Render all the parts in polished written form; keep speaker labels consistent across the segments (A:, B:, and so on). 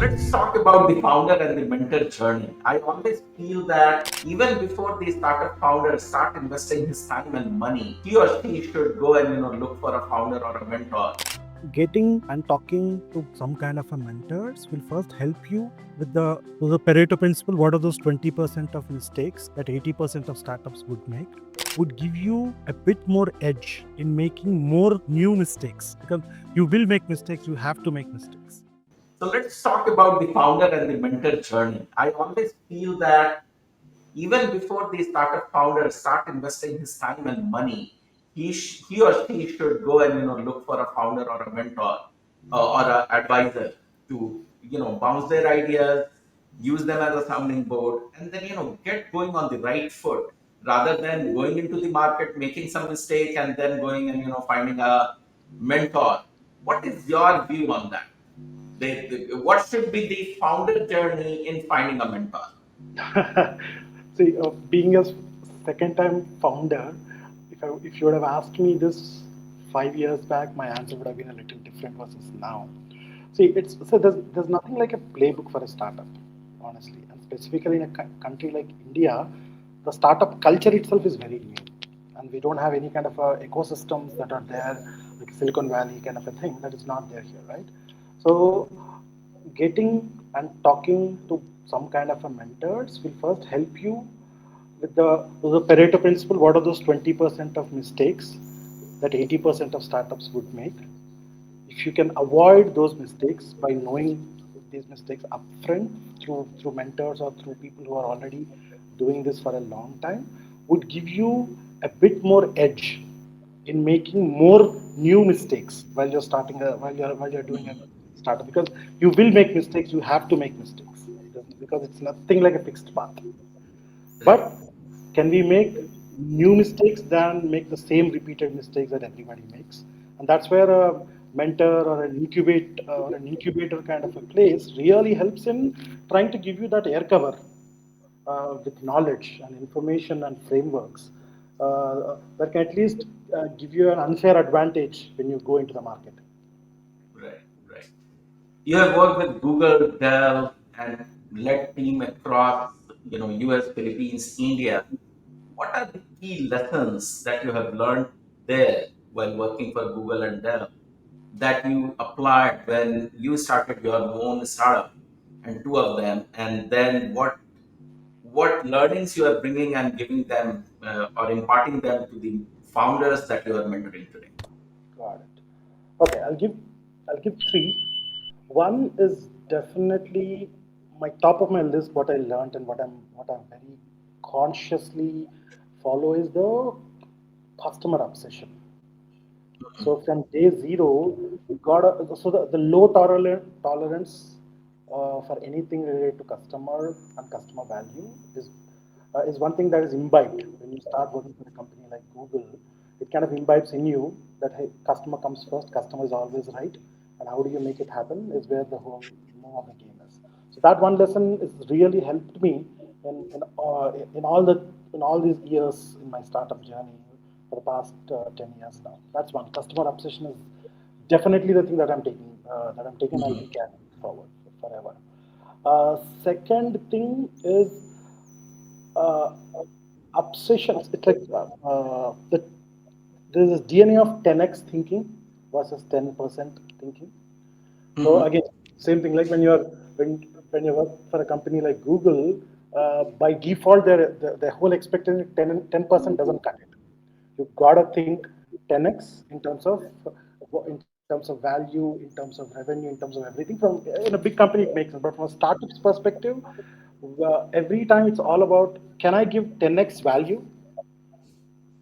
A: Let's talk about the founder and the mentor journey. I always feel that even before the startup founders start investing his time and money, he or she should go and look for a founder or a mentor.
B: Getting and talking to some kind of a mentors will first help you with the Pareto principle. What are those 20% of mistakes that 80% of startups would make? Would give you a bit more edge in making more new mistakes, because you will make mistakes, you have to make mistakes.
A: So let's talk about the founder and the mentor journey. I always feel that even before the startup founders start investing his time and money, he or she should go and look for a founder or a mentor or an advisor to bounce their ideas, use them as a sounding board, and then get going on the right foot rather than going into the market, making some mistake, and then going and finding a mentor. What is your view on that? What should be the founder journey in finding a mentor?
C: See, being a second-time founder, if you would have asked me this 5 years back, my answer would have been a little different versus now. See, there's nothing like a playbook for a startup, honestly, and specifically in a country like India, the startup culture itself is very new, and we don't have any kind of ecosystems that are there, like Silicon Valley kind of a thing that is not there here, right? So, getting and talking to some kind of a mentors will first help you with the Pareto principle. What are those 20% of mistakes that 80% of startups would make? If you can avoid those mistakes by knowing these mistakes upfront through mentors or through people who are already doing this for a long time, would give you a bit more edge in making more new mistakes while you're starting while you're doing a startup, because you will make mistakes, you have to make mistakes because it's nothing like a fixed path.
A: Right.
C: But can we make new mistakes than make the same repeated mistakes that everybody makes? And that's where a mentor or an incubator kind of a place really helps in trying to give you that air cover with knowledge and information and frameworks that can at least give you an unfair advantage when you go into the market.
A: Right, right. You have worked with Google, Dell, and led team across, US, Philippines, India. What are the key lessons that you have learned there while working for Google and Dell that you applied when you started your own startup and two of them, and then what learnings you are bringing and giving them or imparting them to the founders that you are mentoring today?
C: Got it. Okay, I'll give three. One is definitely my top of my list. What I learned and what I'm very consciously follow is the customer obsession. So from day zero, you got the low tolerance for anything related to customer and customer value is one thing that is imbibed when you start working for a company like Google. It kind of imbibes in you that hey, customer comes first, customer is always right, and how do you make it happen is where the whole name of the game is. So that one lesson has really helped me in all these years in my startup journey for the past 10 years now. That's one. Customer obsession is definitely the thing that I'm taking and will be carrying forward forever. Second thing is uh, obsession. It's like there's this DNA of 10x thinking versus 10% thinking. So
A: Mhm.
C: again, same thing like when you work for a company like Google, by default their whole expectation 10% doesn't cut it. You've got to think 10x in terms of value, in terms of revenue, in terms of everything. From in a big company it makes sense, but from a startup's perspective, every time it's all about can I give 10x value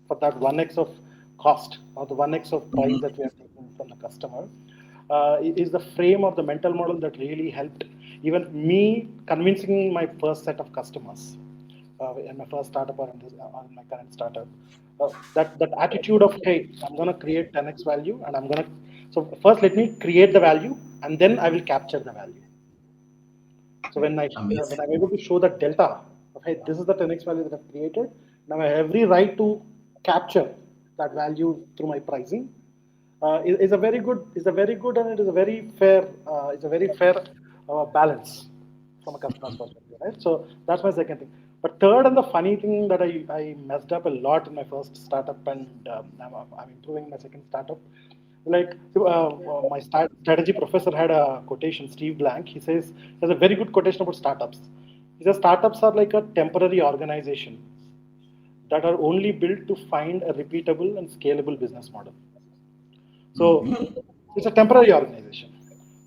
C: for that 1x of cost or the 1x of price
A: Mhm.
C: that we are taking from the customer, is the frame of the mental model that really helped even me convincing my first set of customers in my first startup or in my current startup. That attitude of hey, I'm going to create 10x value and I'm going to so first let me create the value and then I will capture the value. So
A: Right.
C: when
A: Amazing.
C: I'm able to show that delta of hey, this is the 10x value that I've created, now I have every right to capture that value through my pricing. Is a very good and it is a very fair balance from a customer's perspective, right? So that's my second thing. But third, and the funny thing that I messed up a lot in my first startup, and I'm improving my second startup. Like my strategy professor had a quotation, Steve Blank. He says, he has a very good quotation about startups. He says startups are like a temporary organization that are only built to find a repeatable and scalable business model. So
A: Mhm.
C: it's a temporary organization.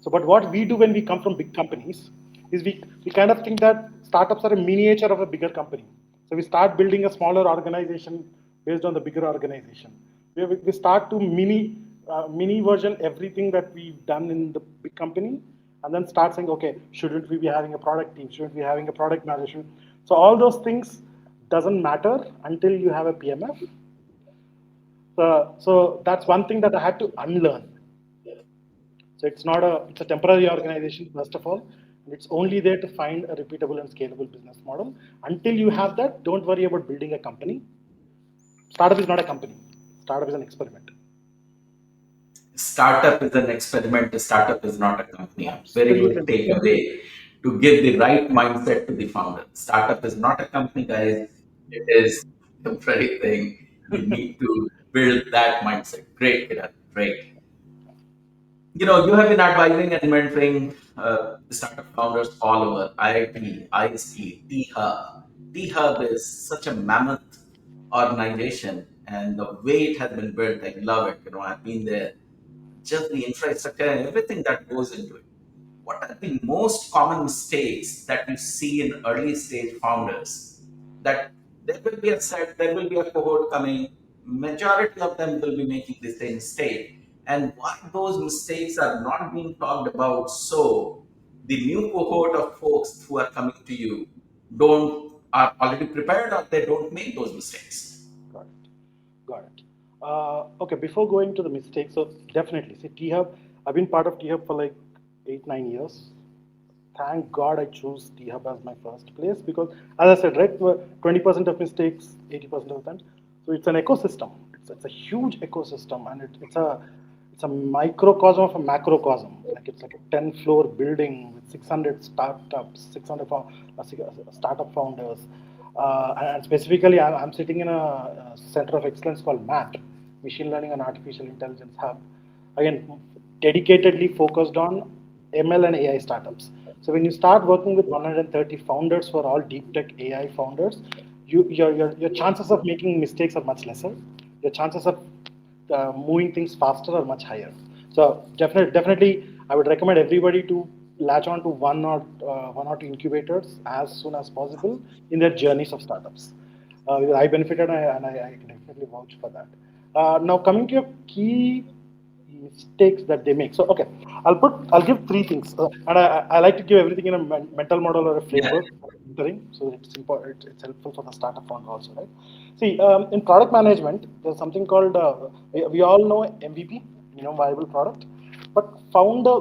C: So, but what we do when we come from big companies is we kind of think that startups are a miniature of a bigger company. So we start building a smaller organization based on the bigger organization. We start to mini version everything that we've done in the big company, and then start saying, okay, shouldn't we be having a product team? Shouldn't we be having a product management? So all those things doesn't matter until you have a PMF. So that's one thing that I had to unlearn. So it's a temporary organization first of all, and it's only there to find a repeatable and scalable business model. Until you have that, don't worry about building a company. Startup is not a company. Startup is an experiment.
A: Startup is an experiment. A startup is not a company. Very good
C: Absolutely.
A: takeaway to give the right mindset to the founder. Startup is not a company, guys. It is a temporary thing. You need to build that mindset. Great, Kiran. Great. You have been advising and mentoring startup founders all over IIT, IST, T-Hub. T-Hub is such a mammoth organization, and the way it has been built, I love it. I've been there. Just the infrastructure and everything that goes into it. What are the most common mistakes that you see in early stage founders? That there will be a set, there will be a cohort coming, majority of them will be making the same mistake. And why those mistakes are not being talked about, so the new cohort of folks who are coming to you don't are already prepared, or they don't make those mistakes.
C: Got it. Got it. Okay, before going to the mistakes, so definitely, see, T Hub, I've been part of T Hub for like 8, 9 years. Thank God I chose T Hub as my first place because, as I said, right, 20% of mistakes, 80% of the time. So it's an ecosystem. It's a huge ecosystem, and it's a microcosm of a macrocosm. Like it's like a 10-floor building with 600 startups, 600 startup founders. And specifically, I'm sitting in a center of excellence called MAT, Machine Learning and Artificial Intelligence Hub. Again, dedicatedly focused on ML and AI startups. So when you start working with 130 founders who are all deep tech AI founders, your chances of making mistakes are much lesser. Your chances of moving things faster are much higher. So definitely, I would recommend everybody to latch on to one or two incubators as soon as possible in their journeys of startups. I benefited, and I can definitely vouch for that. Now coming to your key mistakes that they make. So okay, I'll give three things, and I like to give everything in a mental model or a
A: Yeah.
C: framework for mentoring, so it's important. It's helpful for the startup founder also, right? See, in product management, there's something called we all know MVP, minimum viable product, but founder,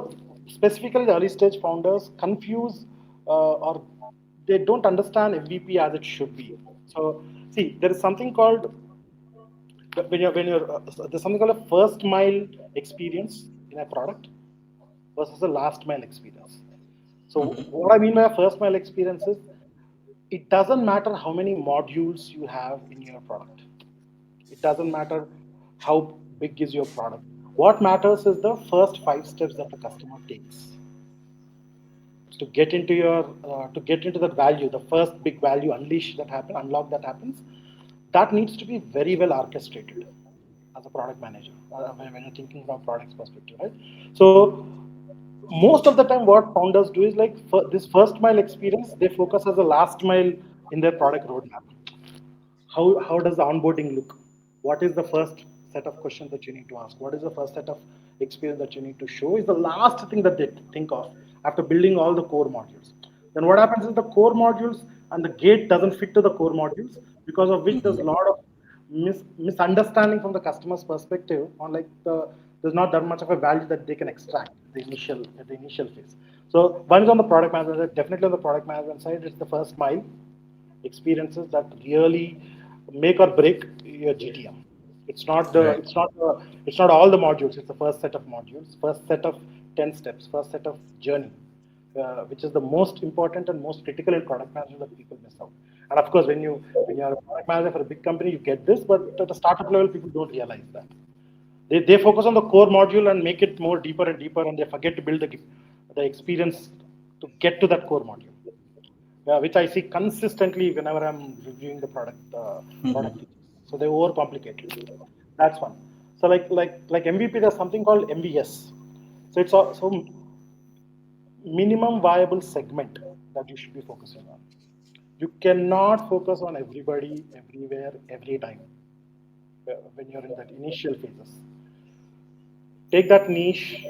C: specifically the early stage founders, confuse or they don't understand MVP as it should be. So see, there is something called when you're there's something called a first mile experience in a product versus a last mile experience. So
A: Mhm.
C: what I mean by a first mile experience is it doesn't matter how many modules you have in your product. It doesn't matter how big is your product. What matters is the first 5 steps that the customer takes to get into your to get into that value, the first big value unlock that happens. That needs to be very well orchestrated as a product manager when you're thinking from products perspective, right? So most of the time what founders do is like for this first mile experience they focus as a last mile in their product roadmap. How does the onboarding look? What is the first set of questions that you need to ask? What is the first set of experience that you need to show is the last thing that they think of after building all the core modules. Then what happens is the core modules and the gate doesn't fit to the core modules, because of which there's a lot of misunderstanding from the customer's perspective on like there's not that much of a value that they can extract at the initial phase. So one is on the product management side. Definitely on the product management side, it's the first mile experiences that really make or break your GTM. It's not the
A: Right.
C: it's not all the modules. It's the first set of modules, first set of 10 steps, first set of journey. which is the most important and most critical in product management that people miss out. And of course, when you are a product manager for a big company, you get this, but at a startup level, people don't realize that. They focus on the core module and make it more deeper and deeper, and they forget to build the experience to get to that core module. Which I see consistently whenever I'm reviewing the product
A: Mhm.
C: features. So they overcomplicate it. That's one. So like MVP, there's something called MVS. So it's also minimum viable segment that you should be focusing on. You cannot focus on everybody, everywhere, every time when you're in that initial phases. Take that niche,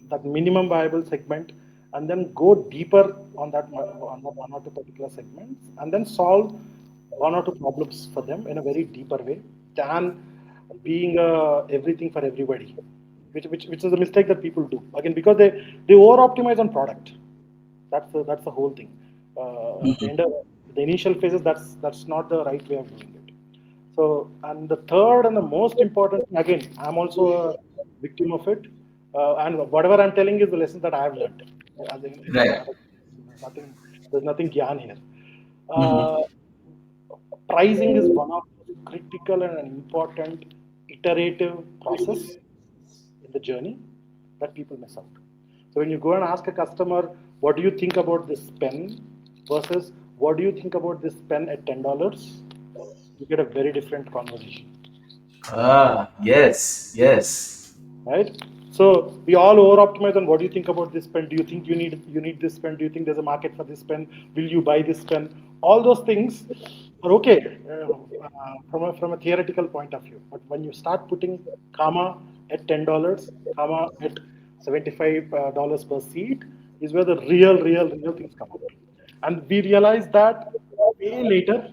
C: that minimum viable segment, and then go deeper on that one or two particular segments, and then solve one or two problems for them in a very deeper way than being everything for everybody, which is a mistake that people do again because they over optimize on product. That's the whole thing. At the
A: Mhm.
C: end of the initial phases, that's not the right way of doing it. So, and the third and the most important thing, again, I'm also a victim of it. And whatever I'm telling is the lessons that I have learned. As in, it's
A: Right.
C: not there's nothing gyan here.
A: Mhm.
C: Uh, Pricing is one of the critical and an important iterative process in the journey that people miss out. So when you go and ask a customer, what do you think about this pen versus what do you think about this pen at $10, you get a very different conversation,
A: Ah, yes, yes.
C: right? So we all over optimize on what do you think about this pen? Do you think you need this pen? Do you think there's a market for this pen? Will you buy this pen? All those things are okay from a theoretical point of view. But when you start putting comma at $10, comma at $75 per seat, is where the real things come out. And we realize that way later,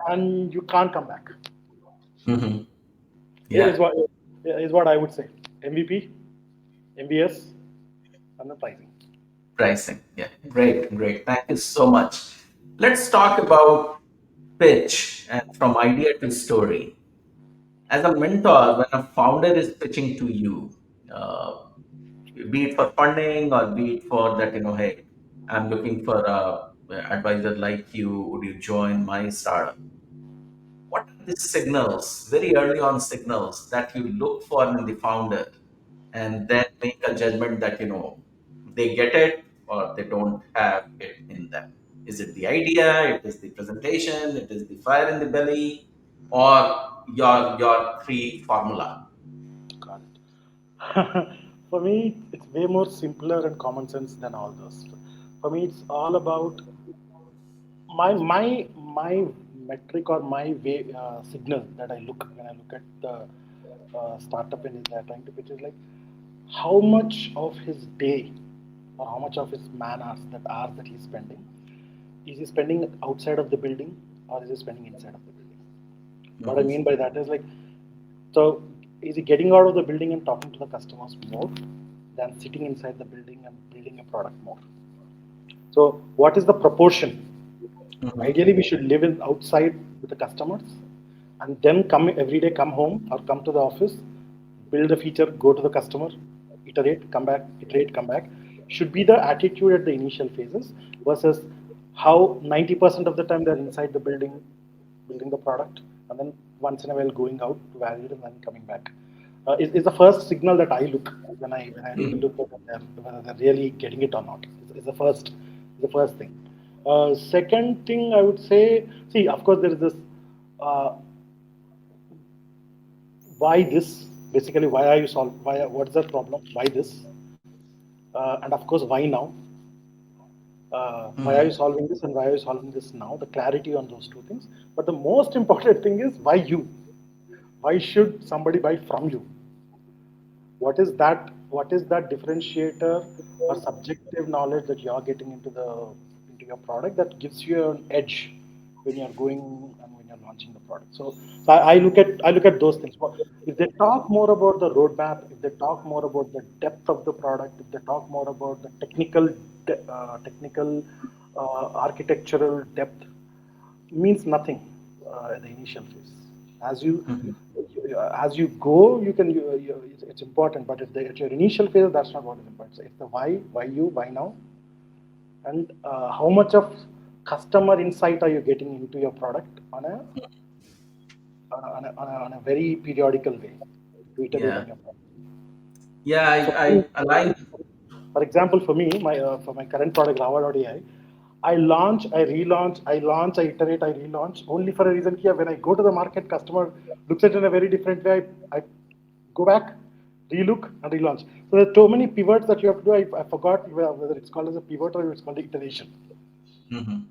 C: and you can't come back.
A: Mhm.
C: Is
A: Yeah.
C: what is what I would say. MVP, MBS, and the pricing.
A: Pricing. Yeah. Great, great. Thank you so much. Let's talk about pitch and from idea to story. As a mentor, when a founder is pitching to you, uh, be it for funding or be it for that, hey, I'm looking for a advisor like you. Would you join my startup? What are these signals, very early on signals that you look for in the founder and then make a judgment that, they get it or they don't have it in them? Is it the idea? It is the presentation? It is the fire in the belly? Or your three formula?
C: Got it. For me, it's way more simpler and common sense than all those. For me, it's all about my metric or my way signal that I look when I look at the startup and they're trying to pitch is like how much of his day or how much of his man hours that he's spending is he spending outside of the building or is he spending inside of the building? What I
A: Mhm.
C: mean by that is like, so is he getting out of the building and talking to the customers more than sitting inside the building and building a product more? So what is the proportion?
A: Mhm.
C: Ideally, we should live in outside with the customers and then come every day, come home or come to the office, build a feature, go to the customer, iterate, come back. Should be the attitude at the initial phases versus how 90% of the time they're inside the building, building the product, and then once in a while going out to validate and then coming back. Is the first signal that I look when I really
A: Mhm.
C: look at whether they're really getting it or not. Is the first thing. Second thing I would say, see, of course, there is this uh, why this, basically, why are you solving, what is the problem, why this, and of course, why now? Why are you
A: Mhm.
C: solving this and why are you solving this now? The clarity on those two things. But the most important thing is why you? Why should somebody buy from you? What is that differentiator or subjective knowledge that you're getting into your product that gives you an edge when you're going and when you're launching the product? So I look at those things. If they talk more about the roadmap, if they talk more about the depth of the product, if they talk more about the technical architectural depth, means nothing at the initial phase. As you
A: Mhm.
C: as you go, it's important, but at your initial phase, that's not what is important. So it's the why you, why now, and how much of customer insight are you getting into your product on a very periodical way to iterate
A: Yeah.
C: on your product.
A: Yeah,
C: So,
A: I align.
C: for example, for me, for my current product, Lava.ai, I launch, I relaunch, I launch, I iterate, I relaunch, only for a reason here. When I go to the market, customer looks at it in a very different way. I go back, relook, and relaunch. So there are so many pivots that you have to do. I forgot whether it's called as a pivot or it's called iteration.
A: Mhm.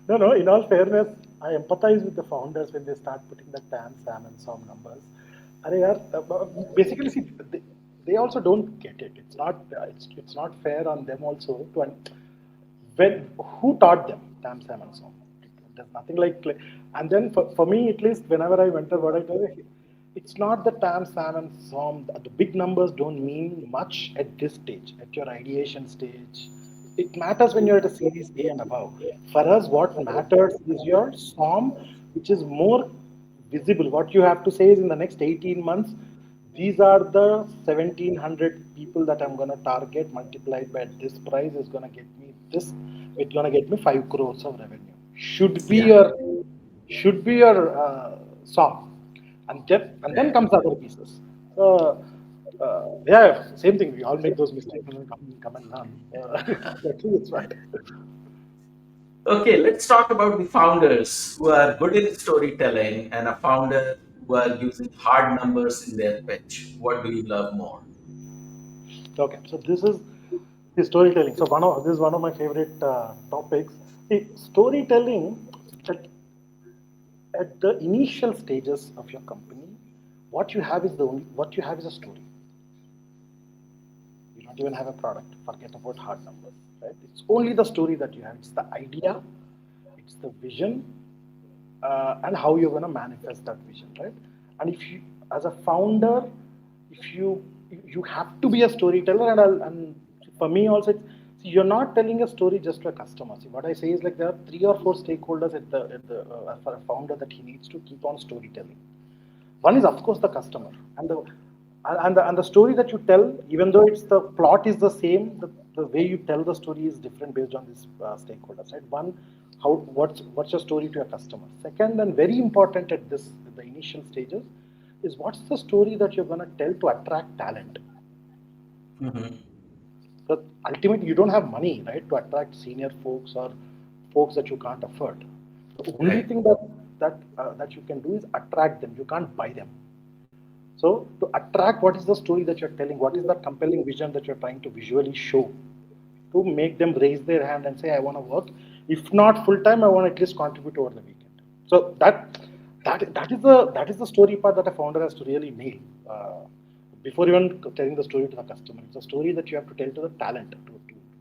C: No, no, in all fairness, I empathize with the founders when they start putting the TAM, SAM, and SOM numbers. Are they are, basically, see, they also don't get it. It's not fair on them also to when who taught them TAM, SAM, and SOM. There's nothing and then for me at least, whenever I enter what I do, it's not the TAM, SAM, and SOM. The big numbers don't mean much at this stage, at your ideation stage. It matters when you're at a series A and above. For us, what matters is your SOM, which is more visible. What you have to say is in the next 18 months, these are the 1700 people that I'm going to target multiplied by this price is going to get me this. It's going to get me 5 crores of revenue.
A: Yeah.
C: Should be your SOM, and then comes other pieces. So yeah, same thing. We all make those mistakes and then come and learn. Actually, it's right.
A: Okay, let's talk about the founders who are good in storytelling and a founder who are using hard numbers in their pitch. What do you love more?
C: Okay, so this is the storytelling. So this is one of my favorite topics. See, storytelling at, at the initial stages of your company, what you have is a story. You don't even have a product. Forget about hard numbers, right? It's only the story that you have. It's the idea, it's the vision, and how you're going to manifest that vision, right? And if you, as a founder, if you have to be a storyteller, and for me also, see, you're not telling a story just to a customer. See, what I say is like there are 3 or 4 stakeholders for a founder that he needs to keep on storytelling. One is of course the customer, and the story that you tell, even though it's the plot is the same, the way you tell the story is different based on these stakeholders. Right? One, what's your story to your customer? Second, and very important at the initial stages, is what's the story that you're going to tell to attract talent?
A: Mhm.
C: Because ultimately, you don't have money, right, to attract senior folks or folks that you can't afford. The only
A: Right.
C: thing that you can do is attract them. You can't buy them. So to attract, what is the story that you're telling? What is that compelling vision that you're trying to visually show to make them raise their hand and say, "I want to work. If not full time, I want to at least contribute over the weekend." So that is the story part that a founder has to really nail before even telling the story to the customer. It's a story that you have to tell to the talent, to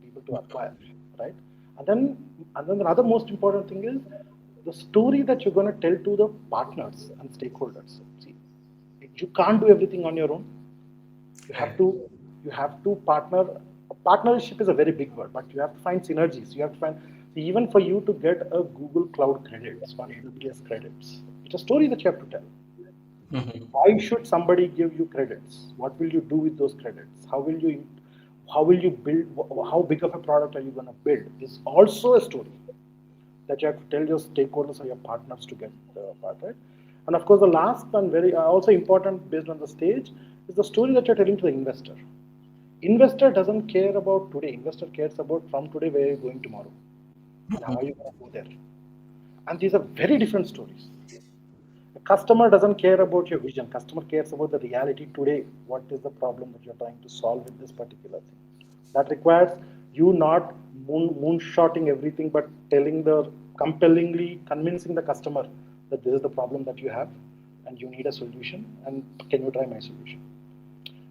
C: people to acquire, right? And then and then another most important thing is the story that you're going to tell to the partners and stakeholders. See, you can't do everything on your own. You have
A: Right.
C: to you have to partner. Partnership is a very big word, but you have to find synergies. You have to find, even for you to get a Google Cloud credits or AWS credits, it's a story that you have to tell.
A: Mhm.
C: Why should somebody give you credits? What will you do with those credits? How will you build? How big of a product are you going to build? Is also a story that you have to tell your stakeholders or your partners to get part, right? And of course, the last and very also important based on the stage is the story that you're telling to the investor. Investor doesn't care about today. Investor cares about from today where you're going tomorrow and how are you going to go there. And these are very different stories. The customer doesn't care about your vision. Customer cares about the reality today. What is the problem that you're trying to solve with this particular thing? That requires you not moonshotting everything, but telling the compellingly convincing the customer that this is the problem that you have, and you need a solution. And can you try my solution?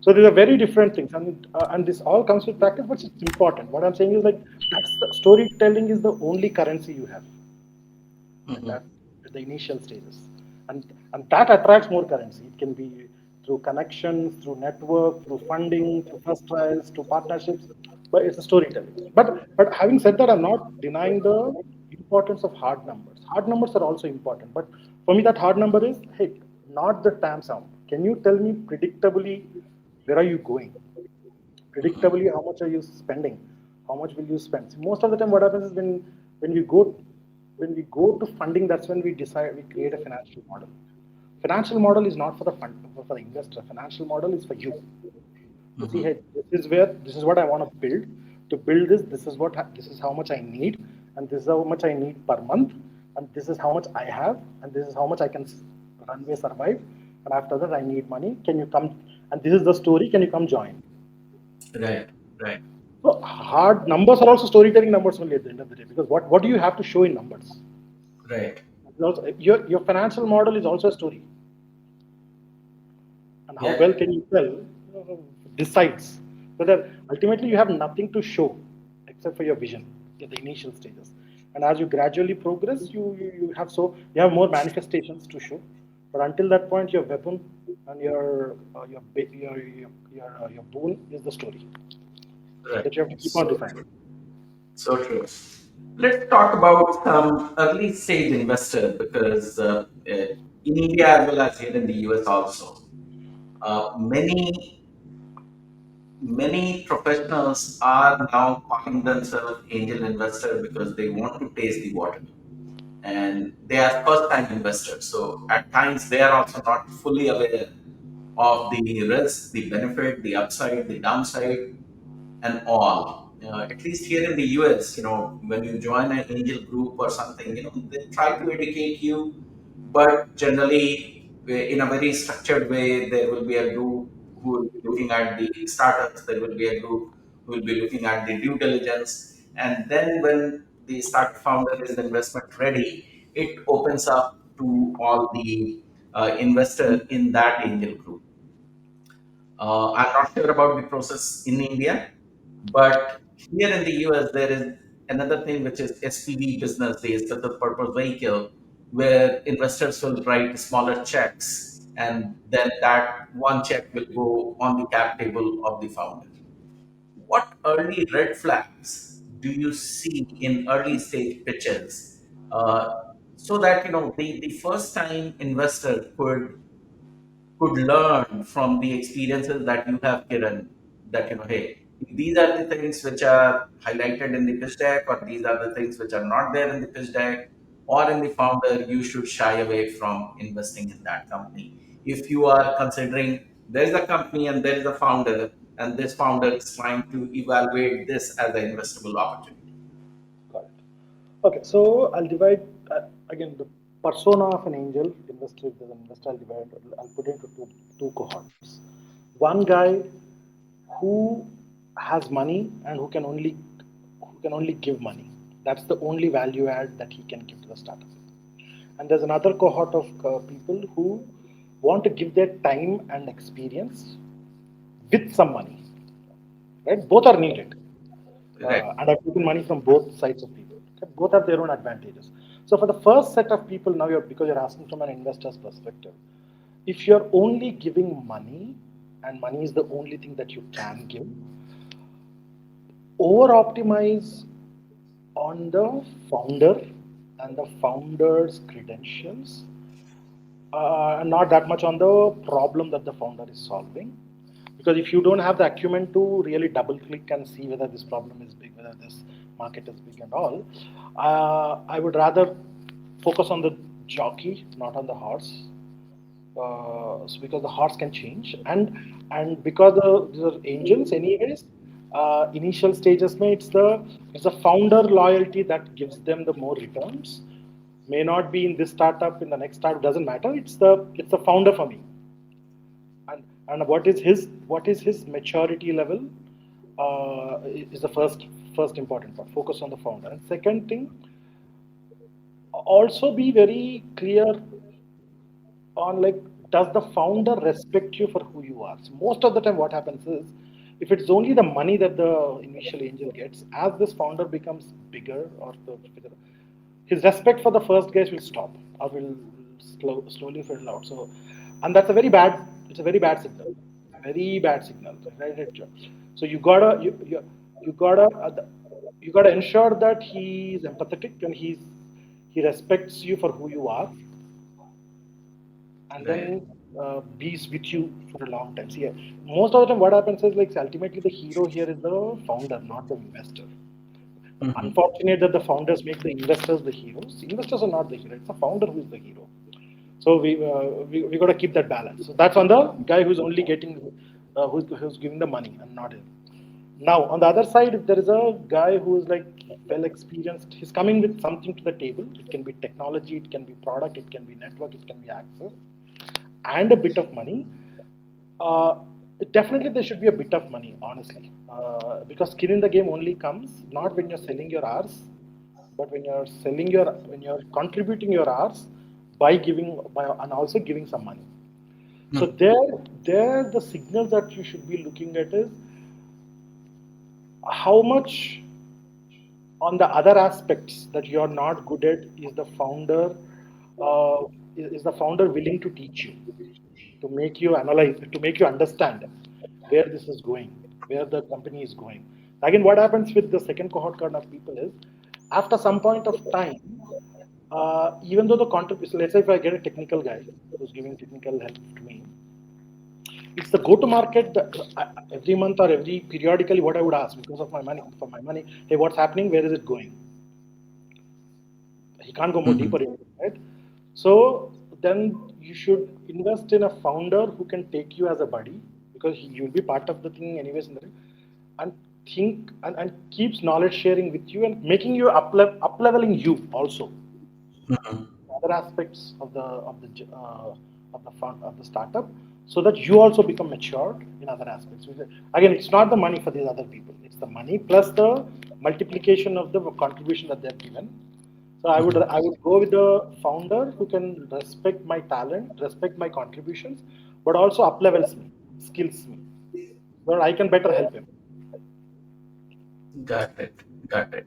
C: So these are very different things, and this all comes with practice, but it's important. What I'm saying is like that's the storytelling is the only currency you have at
A: Mhm.
C: that at the initial stages, and that attracts more currency. It can be through connections, through network, through funding, through first trials, through partnerships, but it's a storytelling. But having said that, I'm not denying the importance of hard numbers. Hard numbers are also important, but for me that hard number is, hey, not the TAM sound. Can you tell me predictably where are you going?
A: Mhm.
C: Predictably, how much are you spending? How much will you spend? So most of the time, what happens is when we go when we go to funding, that's when we decide we create a financial model. Financial model is not for the fund for the investor. Financial model is for you to see,
A: Mhm.
C: hey, this is what I want to build. To build this, this is how much I need, and this is how much I need per month, and this is how much I have, and this is how much I can runway survive. And after that, I need money. Can you come? And this is the story. Can you come join?
A: Right, right,
C: So hard numbers are also storytelling numbers only at the end of the day, because what do you have to show in numbers?
A: right.
C: Your financial model is also a story, and how
A: Yeah,
C: well can you tell decides whether ultimately you have nothing to show except for your vision at the initial stages. And as you gradually progress, you have you have more manifestations to show, but until that point, your weapon and your boon is the story
A: right.
C: that you have to keep on
A: So
C: refining.
A: true. So true. Let's talk about some early stage investor because in India as well as here in the US also, many professionals are now calling themselves angel investor because they want to taste the water and they are first time investors. So at times they are also not fully aware of the risk, the benefit, the upside, the downside, and all. At least here in the US, when you join an angel group or something, they try to educate you, but generally, in a very structured way, there will be a group who will be looking at the startups, there will be a group who will be looking at the due diligence, and then when the startup founder is investment ready, it opens up to all the investor in that angel group. I'm not sure about the process in India, but here in the US, there is another thing which is SPV business, the special purpose vehicle, where investors will write smaller checks and then that one check will go on the cap table of the founder. What early red flags do you see in early stage pitches uh, so that the first time investor could learn from the experiences that you have, Kiran, that, hey, these are the things which are highlighted in the pitch deck, or these are the things which are not there in the pitch deck, or in the founder, you should shy away from investing in that company. If you are considering there is a company and there is a founder, and this founder is trying to evaluate this as an investable opportunity.
C: Got it. Okay, so I'll divide again the persona of an angel investor. If there's an investor, I'll put it into two cohorts. One guy who has money and who can only give money. That's the only value add that he can give to the startup. And there's another cohort of people who want to give their time and experience with some money. Right? Both are needed.
A: Right.
C: And I've taken money from both sides of people. Okay? Both have their own advantages. So for the first set of people, now because you're asking from an investor's perspective, if you're only giving money and money is the only thing that you can give, over optimize on the founder and the founder's credentials, and not that much on the problem that the founder is solving. Because if you don't have the acumen to really double click and see whether this problem is big, whether this market is big and all, I would rather focus on the jockey, not on the horse. So because the horse can change, and because these are angels anyways, initial stages may it's the founder loyalty that gives them the more returns. May not be in this startup, in the next startup, doesn't matter. It's the founder for me. And what is his maturity level, is the first important part. Focus on the founder. And second thing, also be very clear on, like, does the founder respect you for who you are? So most of the time what happens is, if it's only the money that the initial angel gets, as this founder becomes bigger, or his respect for the first guys will stop, or will slowly fizzle out. So, and that's a very bad, it's a very bad signal, very bad signal, right? So you gotta ensure that he's empathetic, and he respects you for who you are. And then
A: Right.
C: be with you for a long time. See, most of the time, what happens is like ultimately the hero here is the founder, not the investor.
A: Mhm.
C: Unfortunate that the founders make the investors the heroes. Investors are not the hero; it's the founder who is the hero. So we got to keep that balance. So that's on the guy who's only getting, who's giving the money and not him. Now on the other side, if there is a guy who is like well experienced, he's coming with something to the table. It can be technology, it can be product, it can be network, it can be access, and a bit of money. Uh, Definitely there should be a bit of money, honestly, because skin in the game only comes not when you're selling your hours, but when you're contributing your hours by giving by and also giving some money. So
A: Mhm.
C: there the signal that you should be looking at is how much on the other aspects that you're not good at is the founder uh, is the founder willing to teach you, to make you analyze, to make you understand where this is going, where the company is going. Again, what happens with the second cohort kind of people is after some point of time, even though the contribution, let's say if I get a technical guy who's giving technical help to me, it's the go to market that, every month or every periodically what I would ask because of my money, for my money, hey, what's happening, where is it going? He can't go more
A: Mhm.
C: deeper into it, right? So then you should invest in a founder who can take you as a buddy because you'll be part of the thing anyways, and think and keeps knowledge sharing with you and making you up leveling you also
A: Mhm.
C: other aspects of the fund of the startup, so that you also become matured in other aspects. Again, it's not the money for these other people; it's the money plus the multiplication of the contribution that they've given. So
A: Mhm.
C: I would go with the founder who can respect my talent, respect my contributions, but also up levels me, skills me, so that I can better help him.
A: Got it. Got it.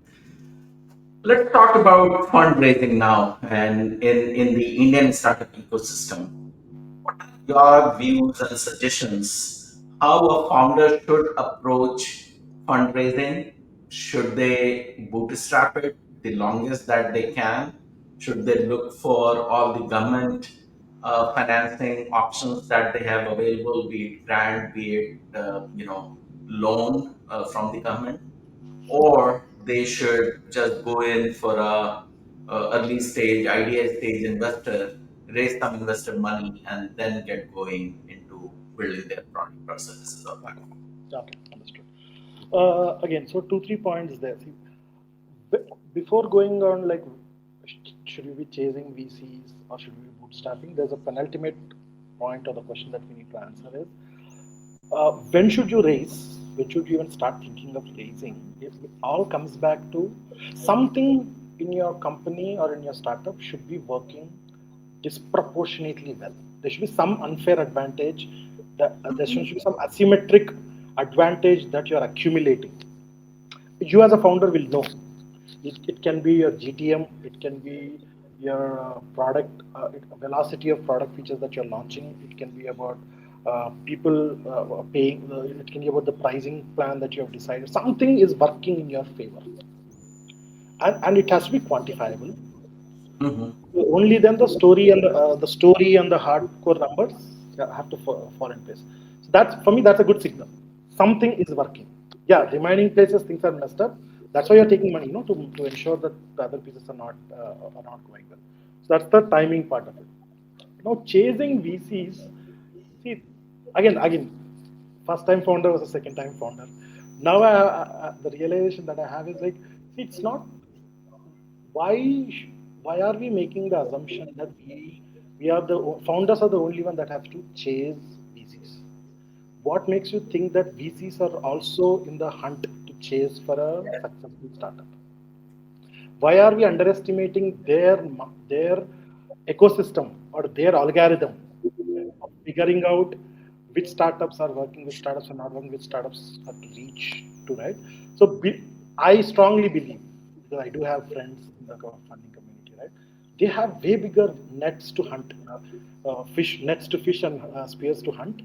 A: Let's talk about fundraising now and in the Indian startup ecosystem. What are your views and suggestions how a founder should approach fundraising? Should they bootstrap it the longest that they can? Should they look for all the government financing options that they have available, be it grant, be it loan from the government? Or they should just go in for a early stage, idea stage investor, raise some investor money, and then get going into building their product or services or
C: Okay,
A: platform.
C: okay, understood. Again, so 2 3 points there. See, before going on, like, should we be chasing VCs or should we be bootstrapping? There's a penultimate point or the question that we need to answer is when should you raise? When should you even start thinking of raising? It all comes back to something in your company or in your startup should be working disproportionately well. There should be some unfair advantage. There should be some asymmetric advantage that you are accumulating. You as a founder will know. It can be your GTM, it can be your product, velocity of product features that you're launching. It can be about people paying. It can be about the pricing plan that you have decided. Something is working in your favor, and it has to be quantifiable.
A: Mhm.
C: Only then the story and the hardcore numbers have to fall in place. So that's for me. That's a good signal. Something is working. Yeah, remaining places things are messed up. That's why you're taking money, to ensure that the other pieces are not going well. So that's the timing part of it. Now chasing VCs. See, again, first time founder was a second time founder. Now the realization that I have is like, see, it's not why why are we making the assumption that we are the founders are the only one that have to chase VCs? What makes you think that VCs are also in the hunt to chase for a successful startup? Why are we underestimating their ecosystem or their algorithm of figuring out which startups are working, which startups are not working, which startups are to reach to, right? So I strongly believe, because I do have friends in the funding community, right? They have way bigger nets to hunt, fish nets to fish and spears to hunt,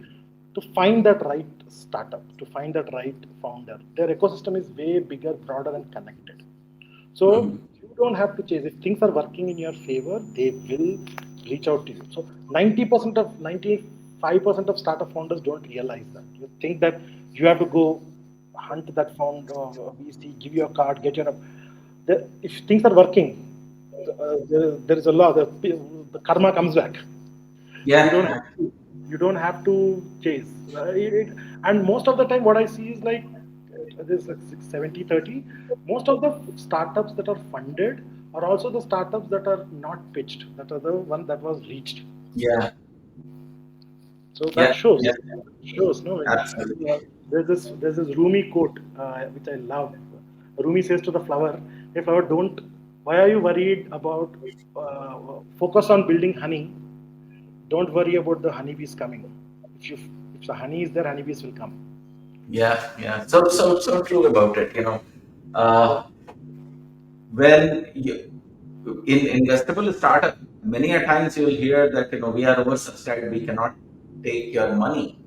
C: to find that right startup, to find that right founder. Their ecosystem is way bigger, broader, and connected. So
A: Mhm.
C: you don't have to chase. If things are working in your favor, they will reach out to you. So 95% of startup founders don't realize that. You think that you have to go hunt that founder, VC, give your card, get your. If things are working, there is a law. The karma comes back. You don't
A: Yeah,
C: have to, you don't have to chase. And most of the time, what I see is like this like 70-30. Most of the startups that are funded are also the startups that are not pitched, that are the one that was reached.
A: yeah,
C: So that
A: yeah, yeah,
C: shows no.
A: absolutely.
C: There's this Rumi quote which I love. Rumi says to the flower, "Hey flower, don't. Why are you worried about? Focus on building honey. Don't worry about the honeybees coming. If the honey is there, honeybees will come."
A: Yeah, yeah. So true about it.
C: Yeah,
A: Uh, when you in investable startup, many a times you'll hear that we are oversubscribed, we cannot take your money.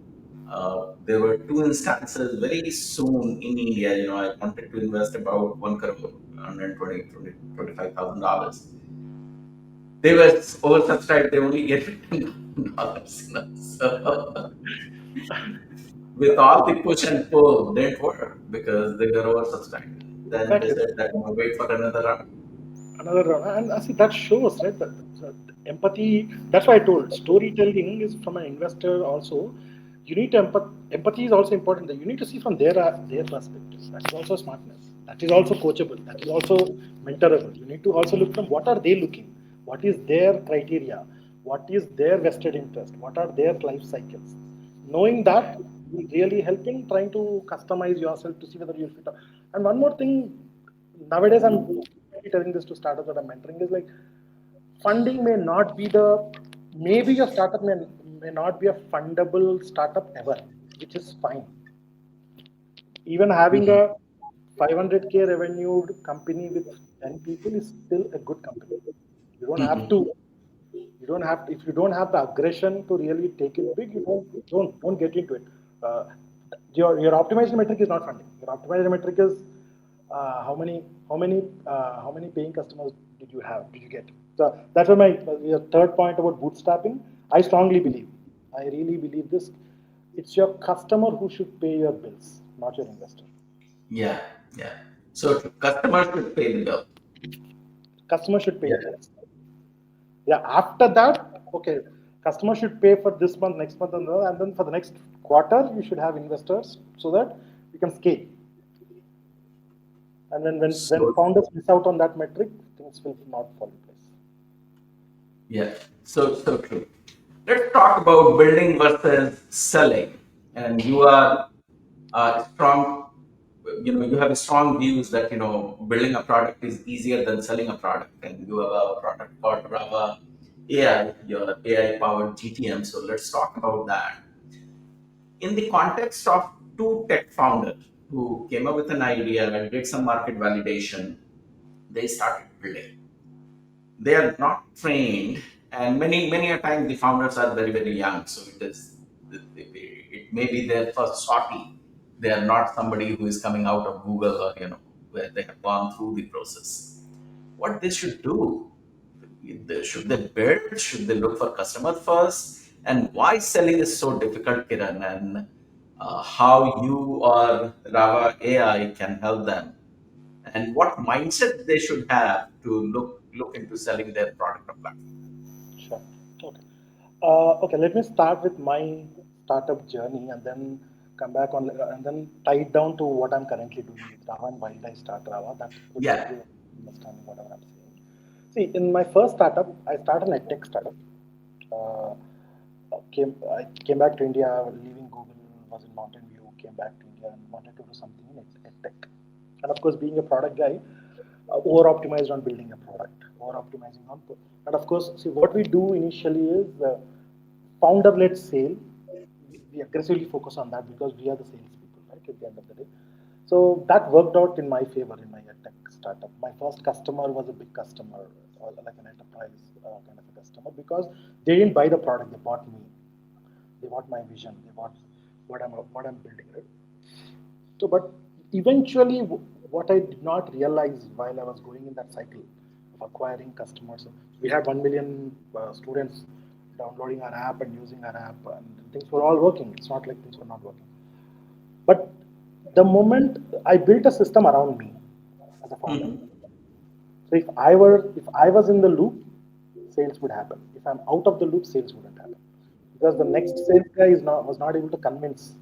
A: There were two instances very soon in India. I wanted to invest about 1 crore, 125,000 dollars. They were oversubscribed. They only get $10. So with all the push and pull, didn't work because they were oversubscribed. Then they
C: exactly.
A: said that wait for another round.
C: Another round. And I see that shows, right? That empathy. That's why I told storytelling is from an investor also. You need to empathy is also important. That you need to see from their perspectives. That is also smartness. That is also coachable. That is also mentorable. You need to also look from what are they looking, what is their criteria, what is their vested interest, what are their life cycles. Knowing that will really help in trying to customize yourself to see whether you'll fit. And one more thing, nowadays I'm telling this to startups that I'm mentoring is like funding may not be the maybe your startup may not be a fundable startup ever, which is fine. Even having
A: Mhm,
C: a 500K revenued company with 10 people is still a good company. You don't have
A: mhm,
C: to. You don't have to, if you don't have the aggression to really take it big. You don't get into it. Uh, your optimization metric is not funding. Your optimization metric is how many paying customers did you get. So that's why my your third point about bootstrapping. I strongly believe. I really believe this. It's your customer who should pay your bills, not your investor.
A: yeah, yeah. So customers should pay the bill.
C: Customer should pay
A: Yeah,
C: the bills. Yeah, after that, okay, customer should pay for this month, next month, and then for the next quarter, you should have investors so that you can scale. And then when
A: so
C: founders miss out on that metric, things will not fall in place.
A: yeah, so true. Let's talk about building versus selling. And you are strong. You have strong views that building a product is easier than selling a product. And you have a product called Rava AI, your AI powered GTM. So let's talk about that. In the context of two tech founders who came up with an idea and did some market validation, they started building. They are not trained, and many a time the founders are very young, so it may be their first sortie. They are not somebody who is coming out of Google, or where they have gone through the process. What they should do? Should they build? Should they look for customer first? And why selling is so difficult, Kiran? And how you or Rava AI can help them, and what mindset they should have to look into selling their product or platform.
C: Sure. Okay. Okay, let me start with my startup journey and then come back on and then tie it down to what I'm currently doing with Rava and why did I start Rava. That would help
A: Yeah,
C: you understanding whatever I'm saying. See, in my first startup, I started an edtech startup. Uh, I came back to India, leaving Google, was in Mountain View, came back to India and wanted to do something in edtech. And of course, being a product guy, over optimized on building a product, over optimizing on. And of course, see what we do initially is founder led sale. We aggressively focus on that because we are the salespeople, right? At the end of the day. So that worked out in my favor in my tech startup. My first customer was a big customer, like an enterprise kind of a customer, because they didn't buy the product, they bought me. They bought my vision. They bought what I'm building. Right? But eventually, what I did not realize while I was going in that cycle acquiring customers. We had 1 million students downloading our app and using our app, and things were all working. It's not like things were not working. But the moment I built a system around me as a founder,
A: Mhm.
C: so if I was in the loop, sales would happen. If I'm out of the loop, sales wouldn't happen because the next sales guy was not able to convince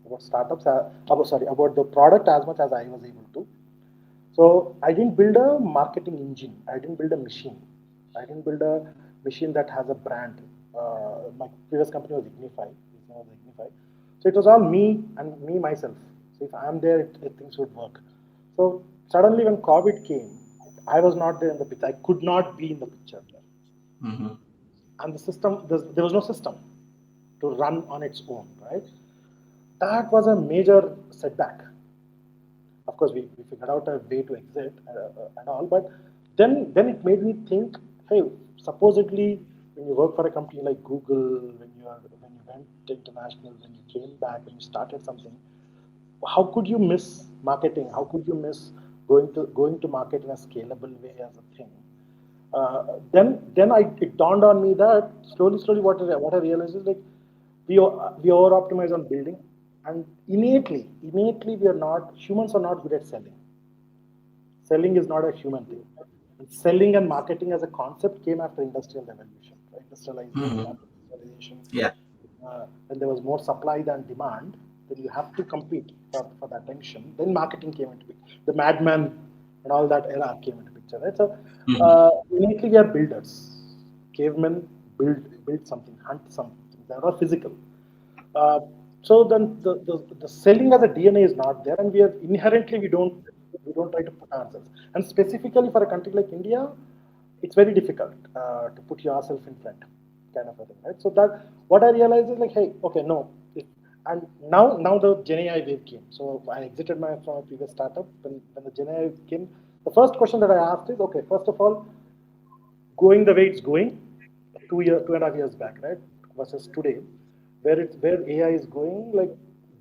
C: about startups. About the product as much as I was able to. So I didn't build a marketing engine. I didn't build a machine. I didn't build a machine that has a brand. My previous company was Ignify. His name was Ignify. So it was all me and me myself. So if I'm there, things would work. So suddenly when COVID came, I was not there in the picture. I could not be in the picture there.
A: Mhm.
C: And the system, there was no system to run on its own, right? That was a major setback. Of course, we figured out a way to exit and all, but then it made me think, hey, supposedly when you work for a company like Google, when you went international, when you came back, when you started something, how could you miss marketing? How could you miss going to market in a scalable way as a thing? Then it dawned on me that slowly what I realized is like we over optimize on building, and innately we are not humans are not good at selling. Selling is not a human thing. And selling and marketing as a concept came after industrial revolution, right? Industrialization,
A: Mhm.
C: after industrialization,
A: Yeah.
C: when there was more supply than demand, then you have to compete for that attention. Then marketing came into picture. The madman and all that era came into picture, right? So
A: Mhm.
C: innately we are builders. Cavemen build something, hunt something. They are physical. Uh, so then the selling as a DNA is not there, and we are inherently we don't try to put ourselves. And specifically for a country like India, it's very difficult to put yourself in front, kind of a thing, right? So that what I realized is like, hey, okay, no, and now the Gen AI wave came. So I exited from my previous startup when the Gen AI came. The first question that I asked is, okay, first of all, going the way it's going, 2.5 years back, right, versus today, where AI is going, like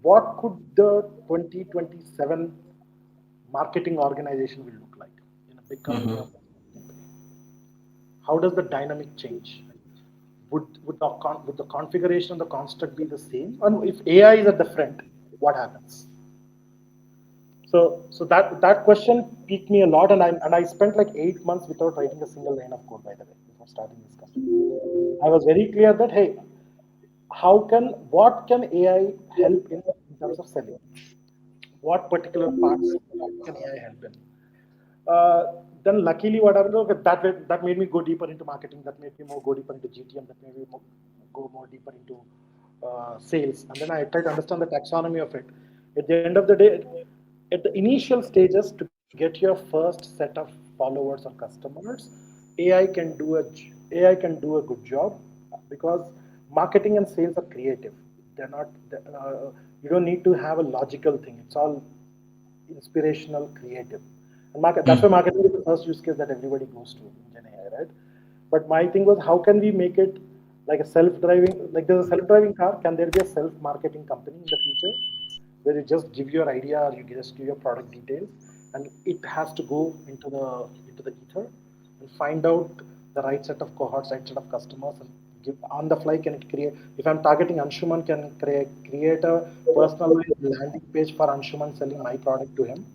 C: what could the 2027 marketing organization will look like in a big company or
A: Mhm.
C: small company? How does the dynamic change? Would the configuration of the construct be the same? And if AI is at the front, what happens? So that question piqued me a lot, and I spent like 8 months without writing a single line of code, by the way, before starting this company. I was very clear that hey, what can AI help in terms of selling? What particular parts can AI help in? Uh, then luckily, what happened? Okay, that made me go deeper into marketing. That made me go deeper into GTM. That made me go more deeper into sales. And then I tried to understand the taxonomy of it. At the end of the day, at the initial stages, to get your first set of followers or customers, AI can do AI can do a good job because marketing and sales are creative. They're not. You don't need to have a logical thing. It's all inspirational, creative. And that's why
A: Mhm.
C: marketing is the first use case that everybody goes to in Gen AI, right? But my thing was, how can we make it like a self-driving, like there's a self-driving car? Can there be a self-marketing company in the future where you just give your idea or you just give your product details and it has to go into the ether and find out the right set of cohorts, right set of customers, and give on the fly can it create. If I'm targeting Anshuman, can it create a personalized landing page for Anshuman selling my product to him,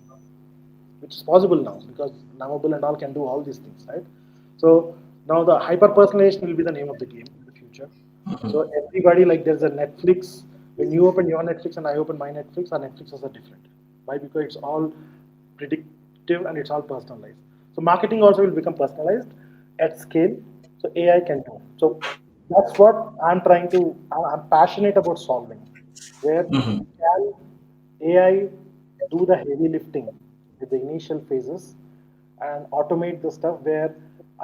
C: which is possible now because Namable and all can do all these things, right? So now the hyper personalization will be the name of the game in the future. So everybody, like there's a Netflix. When you open your Netflix and I open my Netflix, our Netflixes are different. Why? Because it's all predictive and it's all personalized. So marketing also will become personalized at scale. So AI can do. So that's what I'm trying to. I'm passionate about solving. Where
A: Mhm.
C: can AI do the heavy lifting with the initial phases and automate the stuff where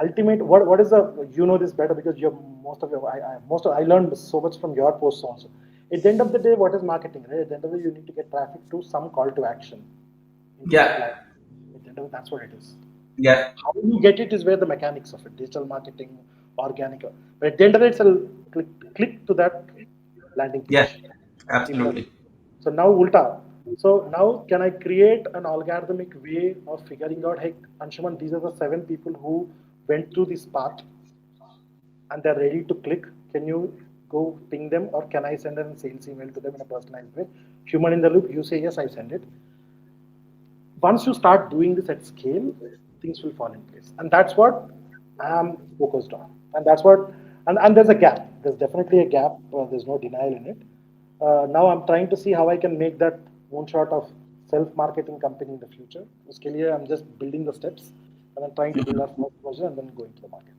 C: ultimate what is the you know this better because you're most of your I learned so much from your posts also. At the end of the day, what is marketing, right? At the end of the day, you need to get traffic to some call to action into your
A: Yeah.
C: platform. At the end of it, that's what it is.
A: Yeah.
C: How you get it is where the mechanics of it, digital marketing, organic. But at the end of it, it's a click to that landing
A: Yeah.
C: page. Simple.
A: Absolutely.
C: So now Ulta. So now can I create an algorithmic way of figuring out, hey, Anshuman, these are the 7 people who went through this path and they're ready to click. Can you go ping them, or can I send a sales email to them in a personalized way? Human in the loop, you say yes, I send it. Once you start doing this at scale, things will fall in place. And that's what I'm focused on. And that's what, and there's a gap. There's definitely a gap. There's no denial in it. Now I'm trying to see how I can make that moonshot of self-marketing company in the future. Still here, I'm just building the steps and then trying to build our first version and then going to the market.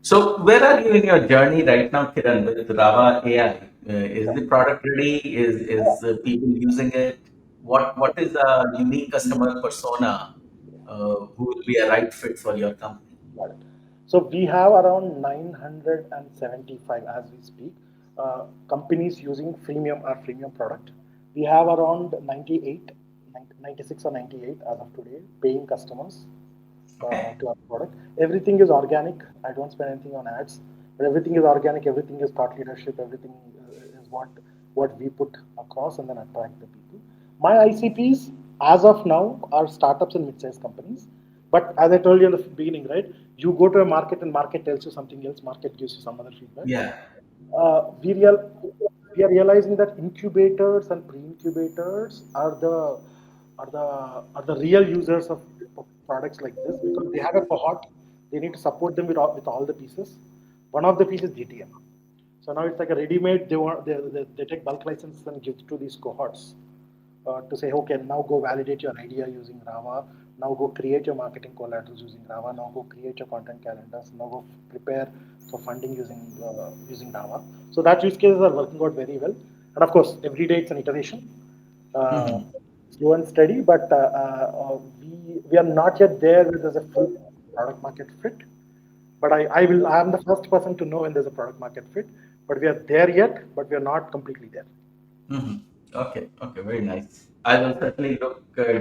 A: So where are you in your journey right now, Kiran, with Rava AI? Is the product ready? Is people using it? What is a unique customer persona who will be a right fit for your company?
C: Got it. So we have around 975 as we speak companies using freemium or freemium product. We have around 98, 96 or 98 as of today paying customers
A: Okay.
C: to our product. Everything is organic. I don't spend anything on ads, but everything is organic. Everything is thought leadership. Everything is what we put across and then attract the people. My ICPs as of now are startups and mid-sized companies. But as I told you in the beginning, right? You go to a market and market tells you something else. Market gives you some other feedback.
A: Yeah.
C: uh, we real we are realizing that incubators and pre-incubators are the real users of products like this because they have a cohort. They need to support them with all the pieces. One of the pieces GTM. So now it's like a ready-made. They take bulk licenses and give to these cohorts to say, okay, now go validate your idea using Rava. Now go create your marketing collaterals using Rava. Now go create your content calendars. Now go prepare for funding using Rava. So that use cases are working out very well. And of course, every day it's an iteration, uh,
A: Mhm.
C: slow and steady. But we are not yet there where there's a full product market fit. But I am the first person to know when there's a product market fit. But we are there yet, but we are not completely there.
A: Mhm. Okay, okay, very nice. I will certainly look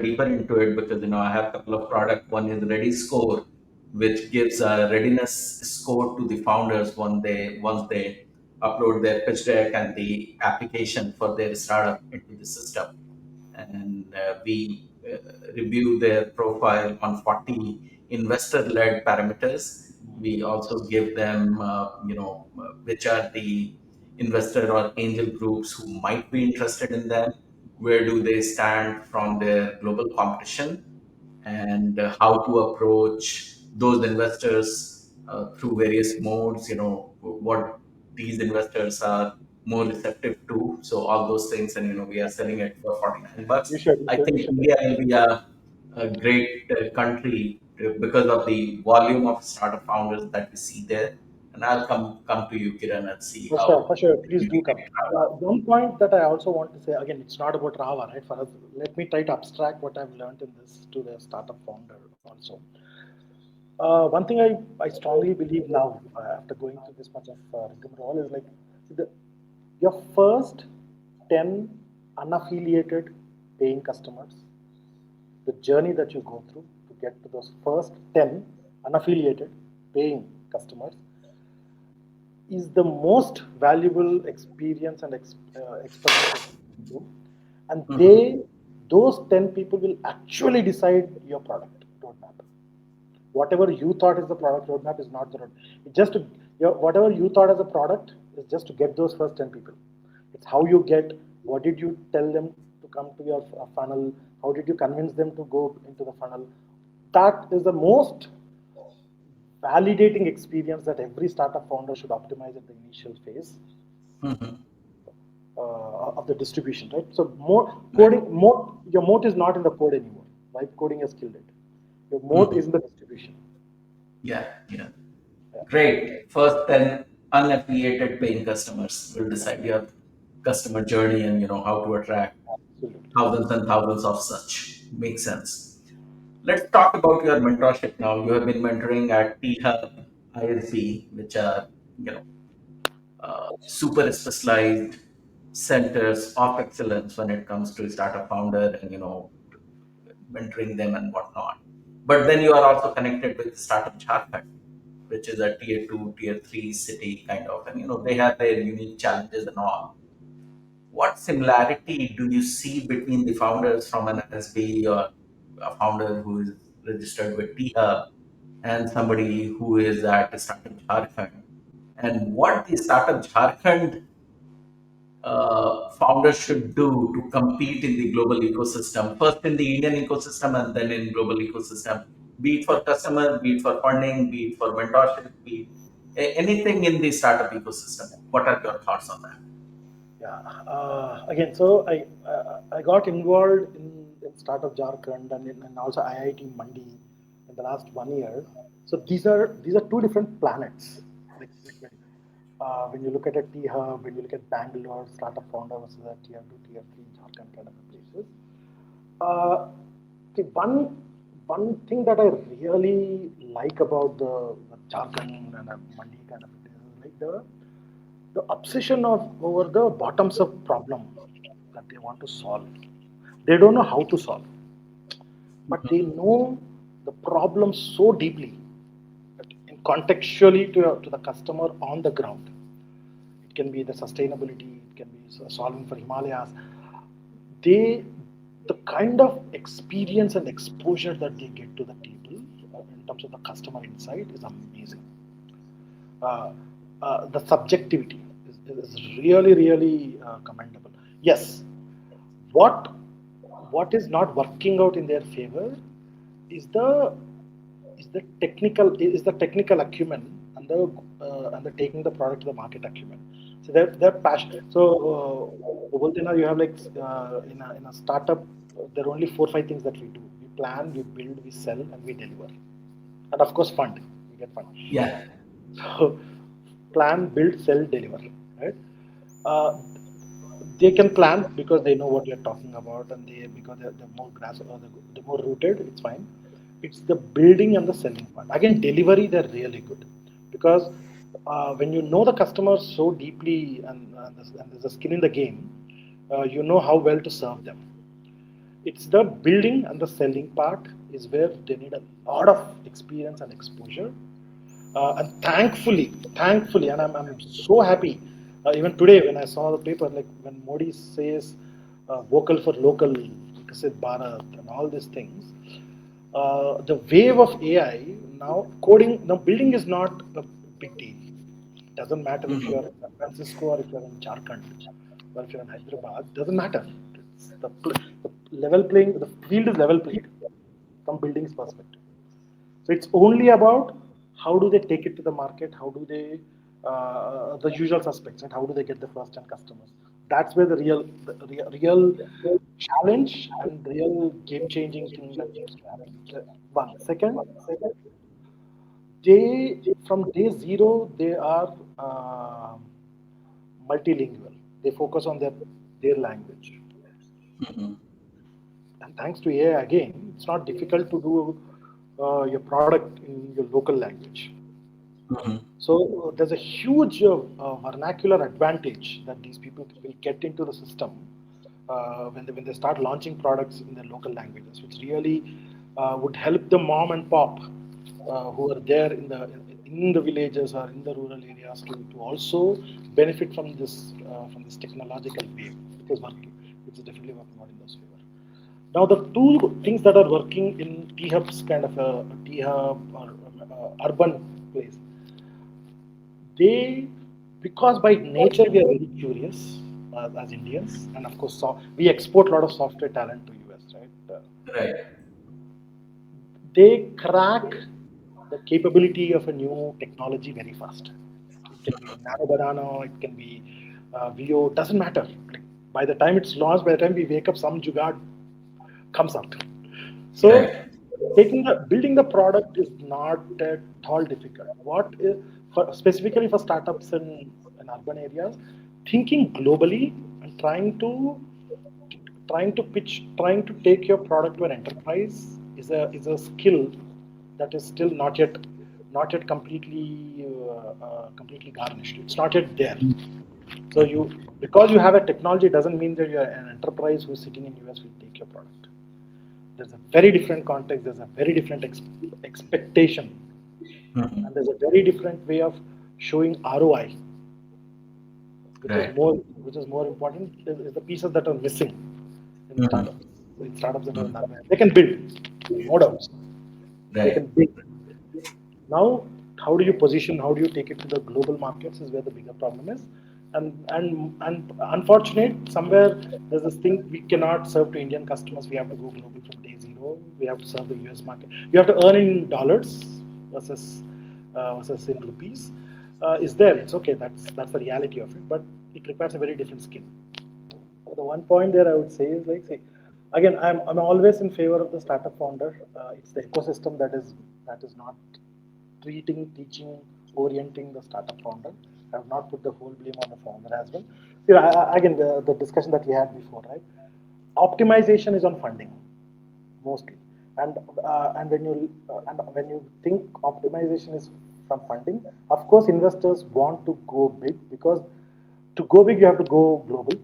A: deeper into it because I have a couple of products. One is Ready Score, which gives a readiness score to the founders once they upload their pitch deck and the application for their startup into the system, and we review their profile on 40 investor-led parameters. We also give them, which are the investor or angel groups who might be interested in them, where do they stand from their global competition, and how to approach those investors through various modes, what these investors are more receptive to. So all those things, and we are selling it for
C: You
A: $49.
C: should, you
A: I
C: should, you
A: think
C: should.
A: India will be a great country because of the volume of startup founders that we see there. And I'll come to you, Kiran, and see
C: For sure,
A: how
C: for sure. Please
A: you
C: do
A: can
C: come.
A: make it happen.
C: One point that I also want to say again, it's not about Rava, right? For us, let me try to abstract what I've learned in this to the startup founder also. One thing I strongly believe now, after going through this much of rigmarole, is like the, your first 10 unaffiliated paying customers, the journey that you go through to get to those first 10 unaffiliated paying customers is the most valuable experience and experiment that you can do. And
A: Mhm.
C: those 10 people will actually decide your product roadmap. Whatever you thought is the product roadmap is not the road. It's just whatever you thought as a product is just to get those first 10 people. It's how you get, what did you tell them to come to your funnel? How did you convince them to go into the funnel? That is the most validating experience that every startup founder should optimize at the initial phase
A: Mhm.
C: of the distribution, right? So your moat is not in the code anymore, right? Coding has killed it. Your moat is
A: Mhm.
C: in the distribution.
A: Yeah, yeah.
C: Yeah,
A: Great. First 10 unaffiliated paying customers will decide your customer journey and how to attract
C: absolutely.
A: thousands and thousands of such. Makes sense. Let's talk about your mentorship now. You have been mentoring at T Hub, ISB, which are you know super specialized centers of excellence when it comes to startup founder and mentoring them and whatnot. But then you are also connected with Startup Jharkhand, which is a tier two, tier three city kind of, and they have their unique challenges and all. what similarity do you see between the founders from an NSB or a founder who is registered with T-Hub and somebody who is at Startup Jharkhand? And what the Startup Jharkhand founders should do to compete in the global ecosystem, first in the Indian ecosystem and then in global ecosystem, be it for customer, be it for funding, be it for mentorship, be it anything in the startup ecosystem. What are your thoughts on that?
C: Yeah. Again, so I got involved in Startup Jharkhand and also IIT Mandi in the last 1 year. So these are two different planets. When you look at a T Hub, when you look at Bangalore, Startup Founder versus a Tier 2, Tier 3, Jharkhand kind of places. Uh, See, one thing that I really like about the Jharkhand and Mandi kind of places is like the obsession of over the bottoms up problem that they want to solve. They don't know how to solve, but they know the problem so deeply that in contextually to the customer on the ground. It can be the sustainability, it can be solving for Himalayas. They the kind of experience and exposure that they get to the table in terms of the customer insight is amazing. uh, the subjectivity is really really commendable. Yes, what what is not working out in their favor is the technical acumen and the taking the product to the market acumen. So they're passion. So both you have like in a startup, there are only 4 5 things that we do. We plan, we build, we sell, and we deliver, and of course fund. We get fund.
A: Yeah.
C: So plan, build, sell, deliver. Right? Uh, they can plan because they know what you're talking about, and because they're more grass or they're more rooted. It's fine. It's the building and the selling part. Again, delivery they're really good because when you know the customer so deeply and there's a skin in the game, you know how well to serve them. It's the building and the selling part is where they need a lot of experience and exposure. And thankfully, and I'm so happy. Even today, when I saw the paper, like when Modi says vocal for local, Vikasit Bharat, and all these things, the wave of AI now coding, now building is not a big deal. It doesn't matter if you're
A: Mhm.
C: in San Francisco or if you're in Jharkhand or if you're in Hyderabad. Doesn't matter. It's the level playing. The field is level played from building's perspective. So it's only about how do they take it to the market, how do they the usual suspects, and how do they get the first time customers. That's where the real challenge and real game changing thing that needs to happen. One second, they from day zero they are multilingual. They focus on their language,
A: Mhm.
C: and thanks to AI again, it's not difficult to do your product in your local language.
A: Mhm.
C: So there's a huge vernacular advantage that these people will get into the system when they start launching products in their local languages, which really would help the mom and pop who are there in the villages or in the rural areas to also benefit from this technological wave, which is working, which is definitely working out in those favor. Now, the two things that are working in T hubs, kind of a T hub or urban place, they because by nature we are very curious as Indians, and of course, we export a lot of software talent to US, right?
A: Right.
C: They crack the capability of a new technology very fast. It can be Nano Banana, it can be VO, doesn't matter. Like, by the time it's launched, by the time we wake up, some jugaad comes out. So
A: Right.
C: building the product is not at all difficult. What is specifically for startups in urban areas, thinking globally and trying to take your product to an enterprise is a skill that is still not yet completely garnished. It's not yet there. So because you have a technology doesn't mean that you're an enterprise who's sitting in US will take your product. There's a very different context. There's a very different expectation,
A: Mhm.
C: and there's a very different way of showing ROI, which is
A: Right.
C: more. which is more important, is the pieces that are missing in
A: Mhm.
C: startups. In startups that are
A: Mhm.
C: done by, they can build, no doubts. They can
A: Right.
C: build. Now, how do you position? How do you take it to the global markets? Is where the bigger problem is. And unfortunate, somewhere there's this thing we cannot serve to Indian customers. We have to go global from day zero. We have to serve the US market. You have to earn in dollars versus versus in rupees. Is there? It's okay. That's the reality of it. But it requires a very different skill. The one point there I would say is like, see, again, I'm always in favor of the startup founder. It's the ecosystem that is not treating, teaching, orienting the startup founder. I have not put the whole blame on the founder as well. See, again, the discussion that we had before, right? Optimization is on funding mostly, and when you think optimization is from funding, of course, investors want to go big because to go big you have to go global,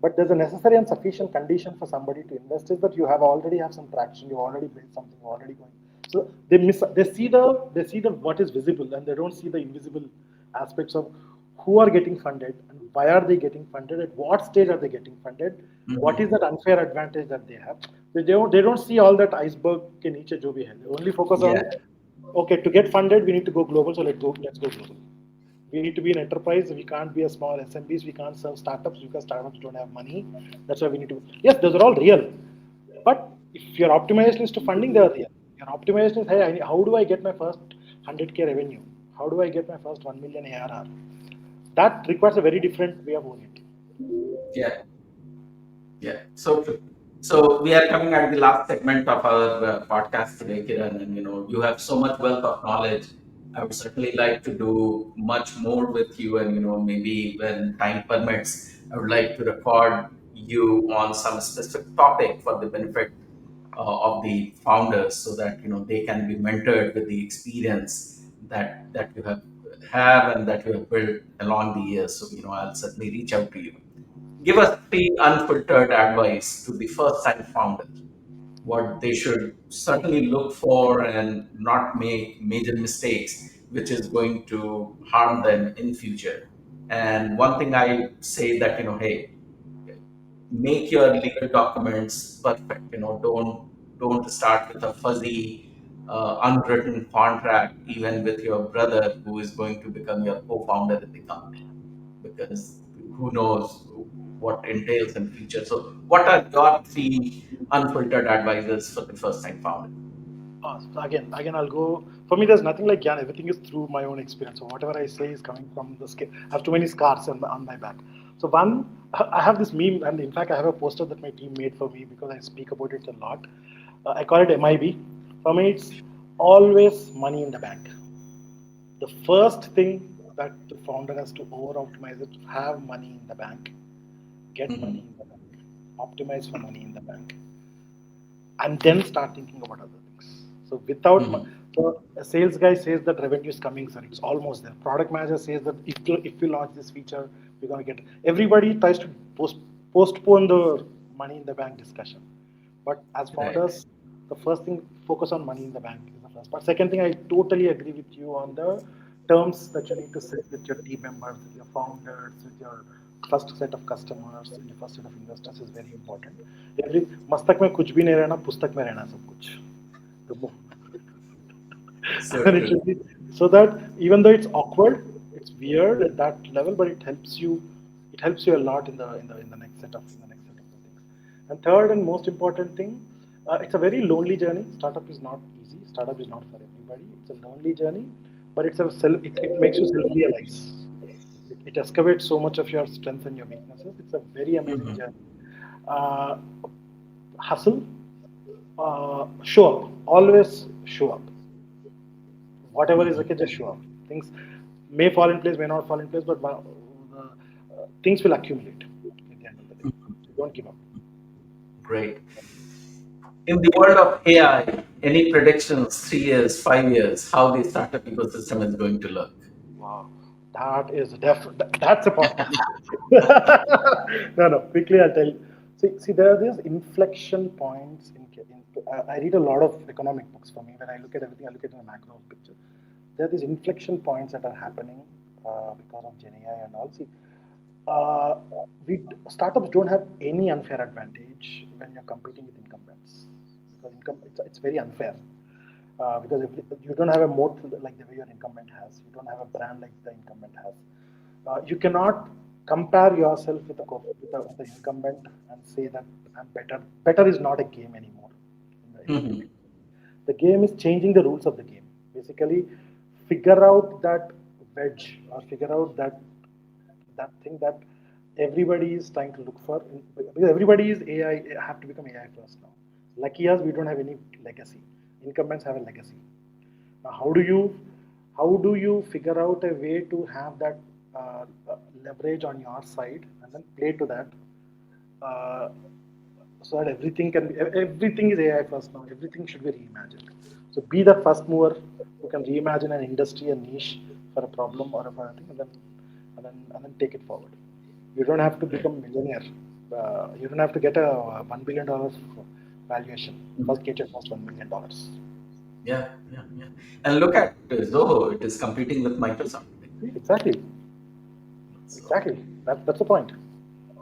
C: but there's a necessary and sufficient condition for somebody to invest is that you have already have some traction, you already built something, you already going. So they see the what is visible and they don't see the invisible aspects of who are getting funded and why are they getting funded, at what stage are they getting funded, what is
A: Mhm.
C: that unfair advantage that they have. They don't see all that iceberg can each जो भी है. They only focus on,
A: Yeah.
C: okay, to get funded we need to go global, so let's go global. We need to be an enterprise. We can't be a small SMBs. We can't serve startups because startups don't have money. That's why we need to. Yes, those are all real. But if your optimization is to funding, they are real. Your optimization is, hey, how do I get my first 100K revenue? How do I get my first 1 million ARR? That requires a very different way of orienting.
A: Yeah. Yeah, so true. So we are coming at the last segment of our podcast today, Kiran, and you have so much wealth of knowledge. I would certainly like to do much more with you, and maybe when time permits, I would like to record you on some specific topic for the benefit of the founders, so that they can be mentored with the experience that you have and that you have built along the years. So I'll certainly reach out to you. Give us three unfiltered advice to the first time founder, what they should certainly look for and not make major mistakes, which is going to harm them in future. And one thing I say that, hey, make your legal documents perfect. Don't start with a fuzzy, unwritten contract, even with your brother who is going to become your co-founder in the company, because who knows what entails in future. So, what are your three unfiltered advices for the first time founder?
C: So again, I'll go. For me, there's nothing like Gyan. Everything is through my own experience. So whatever I say is coming from the skin. I have too many scars on my back. So one, I have this meme, and in fact, I have a poster that my team made for me because I speak about it a lot. I call it MIB. For me, it's always money in the bank. The first thing that the founder has to over optimize it, have money in the bank, get money
A: Mhm.
C: in the bank, optimize for money in the bank, and then start thinking about other things. So
A: Mhm.
C: so a sales guy says that revenue is coming, sir. It's almost there. Product manager says that if we launch this feature, we're gonna get. Everybody tries to postpone the money in the bank discussion. But as
A: Right.
C: founders, the first thing, focus on money in the bank is the first part. Second thing, I totally agree with you on the terms that you need to set with your team members, with your founders, with your first set of customers, and your first set of investors is very important. Every मस्तक में कुछ भी नहीं रहना, पुस्तक में रहना सब कुछ. The
A: So
C: and it
A: true.
C: should be so that even though it's awkward, it's weird at that level, but it helps you. It helps you a lot in the next set of the things. And third and most important thing, it's a very lonely journey. Startup is not easy. Startup is not for everybody. It's a lonely journey, but it makes you self realize. It excavates so much of your strengths and your weaknesses. It's a very amazing
A: Mhm.
C: journey. Uh, Hustle, show up. Always show up. Whatever is
A: Mhm.
C: okay, just show up. Things may fall in place, may not fall in place, but things will accumulate at the end of the day. So don't give up.
A: Great. In the world of AI, any predictions, 3 years, 5 years, how the startup ecosystem is going to look?
C: Wow, that's a podcast. No, no. Quickly, I'll tell you. See, there are these inflection points I read a lot of economic books. For me, when I look at everything, I look at the macro picture. There are these inflection points that are happening because of Gen AI and all. See, uh, startups don't have any unfair advantage when you're competing with incumbents, because it's very unfair. Because if you don't have a moat like the way your incumbent has, you don't have a brand like the incumbent has. You cannot compare yourself with the incumbent and say that I'm better. Better is not a game anymore in the
A: Mhm.
C: game. The game is changing the rules of the game. Basically, figure out that wedge, or figure out that thing that everybody is trying to look for. Because everybody is AI, have to become AI first now. Lucky us, we don't have any legacy. Incumbents have a legacy. Now, how do you figure out a way to have that leverage on your side and then play to that, uh, so that everything is AI first now. Everything should be reimagined. So be that first mover who can reimagine an industry, a niche for a problem or for a thing, and then take it forward. You don't have to
A: Right.
C: become a millionaire. You don't have to get a $1 billion valuation. First, get your first $1 million.
A: Yeah, yeah, yeah. And look at Zoho; it is competing with Microsoft.
C: Exactly,
A: So
C: exactly. That's the point.